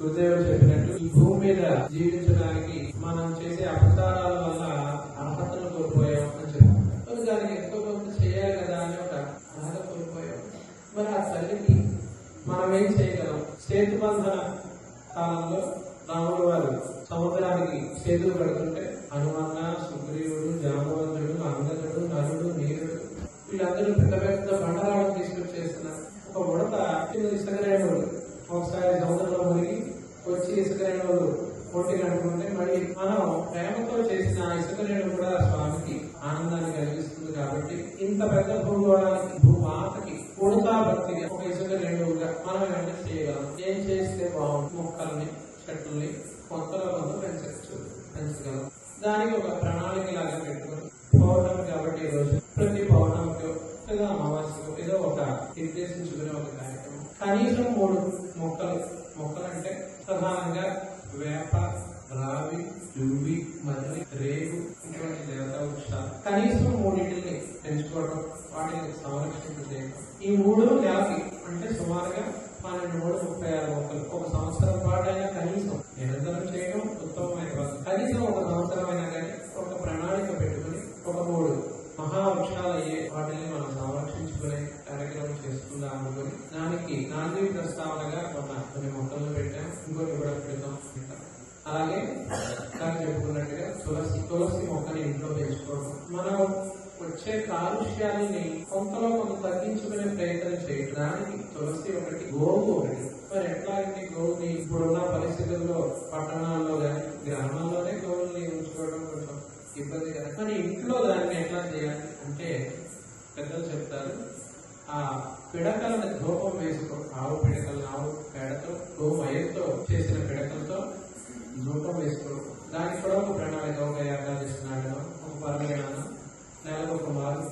గురుదేవుడు చెప్పినట్టు ఈ భూమి మీద జీవించడానికి మనం చేసే అపచారాల వల్ల అర్హతను కోల్పోయాం అని చెప్పారు. దానికి ఎంతో కొంత చేయాలి కదా అని ఒక అర్హత కోల్పోయాం. మరి ఆ తల్లికి మనం ఏం చేయగలం? సేతుబంధన కాలంలో రాముడు వారు సముద్రానికి సేతులు కడుతుంటే హనుమన్న, సుగ్రీవుడు, జాంబవంతుడు, అంగదుడు, నలుడు, నీరుడు వీళ్ళందరూ పెద్ద పెద్ద బండరాలను తీసుకొచ్చేస్తున్నారు. ఒక ఉడత ఇసుకరేణువులు ఒకసారి సముద్రంలో మునిగి వచ్చి ఇసుకరేణువులు ఒంటికి అంటుకుంటే మళ్ళీ మనం ప్రేమతో చేసిన ఇసుకరేణు కూడా స్వామికి ఆనందాన్ని కలిగిస్తుంది. కాబట్టి ఇంత పెద్ద భూగోళానికి భూమాతకి ఉడతా భక్తిగా ఒక ఇసుకరేణువుగా మనం ఏమైనా చేయగలం. ఏం చేస్తే బాగుంటుంది? మొక్కల్ని, చెట్లని కొంతలో కొంత పెంచగలం. దానికి ఒక ప్రణాళిక లాగా పెట్టుకుని పౌర్ణమి కాబట్టి ఈ రోజు ప్రతి పౌర్ణమికో లేదా అమావాస్యకో ఏదో ఒక నిర్దేశించుకునే ఒక కార్యక్రమం. కనీసం 3 మొక్కలంటే ప్రధానంగా వేప, రావి, జూబి, మర్రి, రేగు ఇటువంటి దేవతా వృక్షాలు కనీసం 3 పెంచుకోవడం, వాటిని సంరక్షించడం. ఈ 3 నెలకి అంటే సుమారుగా 1236 మొక్కలు ఒక సంవత్సరం పాటైనా కనీసం నిరంతరం చేయడం ఉత్తమమైన పద్ధతి. కనీసం ఒక సంవత్సరం అయినా కానీ ఒక ప్రణాళిక పెట్టుకుని ఒక 3 మహావృక్షాలు అయ్యే వాటిని మనం సంరక్షించుకునే కార్యక్రమం చేసుకుందాం అనుకుని దానికి నాంది ప్రస్తావనగా కొన్ని మొక్కలను పెట్టాం. ఇంకోటి కూడా పెడతాం. అలాగే నాకు చెప్పుకున్నట్టుగా తులసి మొక్కని ఇంట్లో పెంచుకోవడం, మనం వచ్చే కాలుష్యాన్ని కొంతలో కొంత తగ్గించుకునే ప్రయత్నం చేయడం. దానికి తులసి ఒకటి, గోవు ఒకటి. మరి ఎట్లా అంటే గోవుని ఇప్పుడున్న పరిస్థితుల్లో పట్టణాల్లో కానీ గ్రామాల్లోనే గోవుల్ని ఉంచుకోవడం కొంచెం ఇబ్బంది కదా. కానీ ఇంట్లో దాన్ని ఎట్లా చేయాలి అంటే పెద్దలు చెప్తారు, ఆ పిడకలను ధూపం వేసుకో. ఆవు పిడకలను, ఆవు పేడతో, గోమయంతో చేసిన పిడకలతో ధూపం వేసుకోవడం. దానికి కూడా ఒక ప్రణాళిక, ఒక ఏకాదశి నాడనో ఒక పర్వదినానో నెలకు ఒక మారు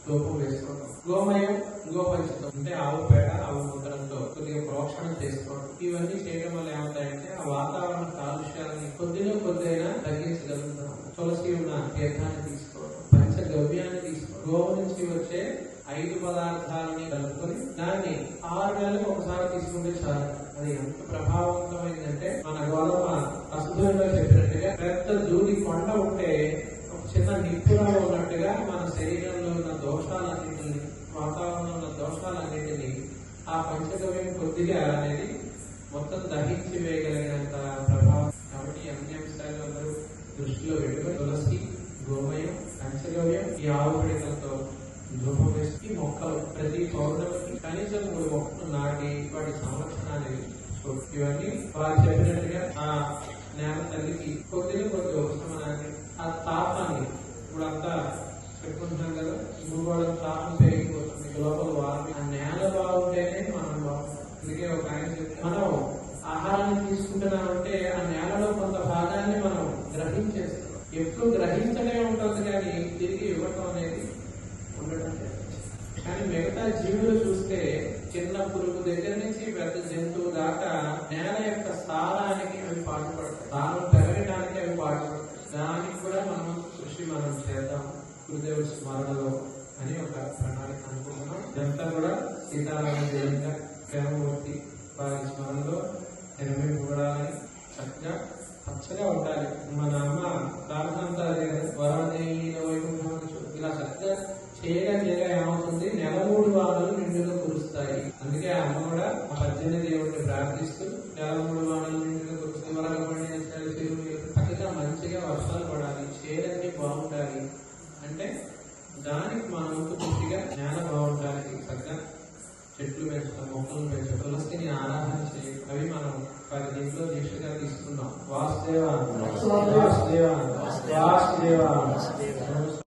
ధూపం వేసుకోవడం. గోమయం, గోపంచతో అంటే ఆవు పేడ, ఆవు మూత్రంతో కొద్దిగా ప్రోక్షణ చేసుకోవడం. ఇవన్నీ చేయడం వల్ల ఏమవుతాయంటే ఆ వాతావరణ కాలుష్యాలని కొద్దిగా తగ్గించగలుగుతాం. తులసి ఉన్న తీర్థాన్ని తీసుకోవడం, పంచగవ్యాన్ని తీసుకోవడం. గోవు నుంచి వచ్చే 5 పదార్థాలని కలుపుకొని దాన్ని 6 నెలలకు ఒకసారి తీసుకుంటే చాలు. అది ఎంత ప్రభావవంతమైందంటే మన గోధుమ అశుద్ధంగా చెప్పినట్టుగా పెద్ద దూది కొండ ఉంటే ఒక చిన్న నిప్పులలో ఉన్నట్టుగా మన శరీరంలో ఉన్న దోషాలన్నింటినీ, వాతావరణంలో ఉన్న దోషాలన్నింటినీ ఆ పంచగవ్యం కొద్దిగా అనేది మొత్తం దహించి వేయగలిగినంత ప్రభావం. కాబట్టి అన్ని అంశాలు అందరూ దృష్టిలో పెట్టుకుని తులసి, గోమయం, పంచగవ్యం, ఈ ఆవు పిడకలతో ధూపం వేసి ఈ మొక్కలు ప్రతి పౌర్ణమికి కనీసం 3 మొక్కలు నాటి వాటి సంరక్షణ అనేది ఇవన్నీ వారు చెప్పినట్టుగా ఆ నేల తల్లికి కొద్దిగా ఉపశమనాన్ని, ఆ తాపాన్ని ఇప్పుడు అంతా చెప్పుకుంటున్నాం కదా, భూగోళం తాపం పెరిగిపోతుంది, గ్లోబల్ వార్మింగ్. ఆ నేల బాగుంటేనే మనం బాగుంటాం. అందుకే ఒక ఆయన చెప్తే మనం ఆహారాన్ని తీసుకుంటున్నామంటే ఆ నేలలో కొంత భాగాన్ని మనం గ్రహించేస్తాం. ఎప్పుడు గ్రహించడే ఉంటుంది కానీ తిరిగి ఇవ్వటం అనేది ఉండటం. కానీ మిగతా జీవులు చూస్తే చిన్న పురుగు దగ్గర నుంచి పెద్ద జంతువు దాకా నేల యొక్క సారానికి అవి పాటుపడతాయి, సారం పెరగడానికి అవి పాటుపడతాయి. దానికి కూడా మనం చేద్దాం గురుదేవుడి స్మరణలో అని ఒక ప్రణాళిక అనుకుంటున్నాం. ఇదంతా కూడా సీతారామ జయంగా ప్రేమమూర్తి వారి స్మరణలో నిర్మింపబడాలని, చక్కగా పచ్చగా ఉండాలి. మన అమ్మ ప్రార్థనంతా ఇలా చక్కగా చేయగా ఏమవుతుంది, 3 వానలు నిండుగా కురుస్తాయి. అందుకే ఆ అమ్మ కూడా 18 దేవుడిని ప్రార్థిస్తూ 3 వానలు నిండుగా కురుస్తాయి, వరద పండిన చెరువులు చక్కగా మంచిగా వర్షాలు పడాలి, చేరన్నీ బాగుండాలి. అంటే దానికి మనం పూర్తిగా నేల బాగుంటానికి చక్కగా చెట్లు పెంచడం, మొక్కలు పెంచడం, తులసిని ఆరాధన చేయడం, అవి మనం వారి దీంట్లో దీక్షగా తీసుకున్నాం. వాసుదేవ వాసుదేవ వాసుదేవ.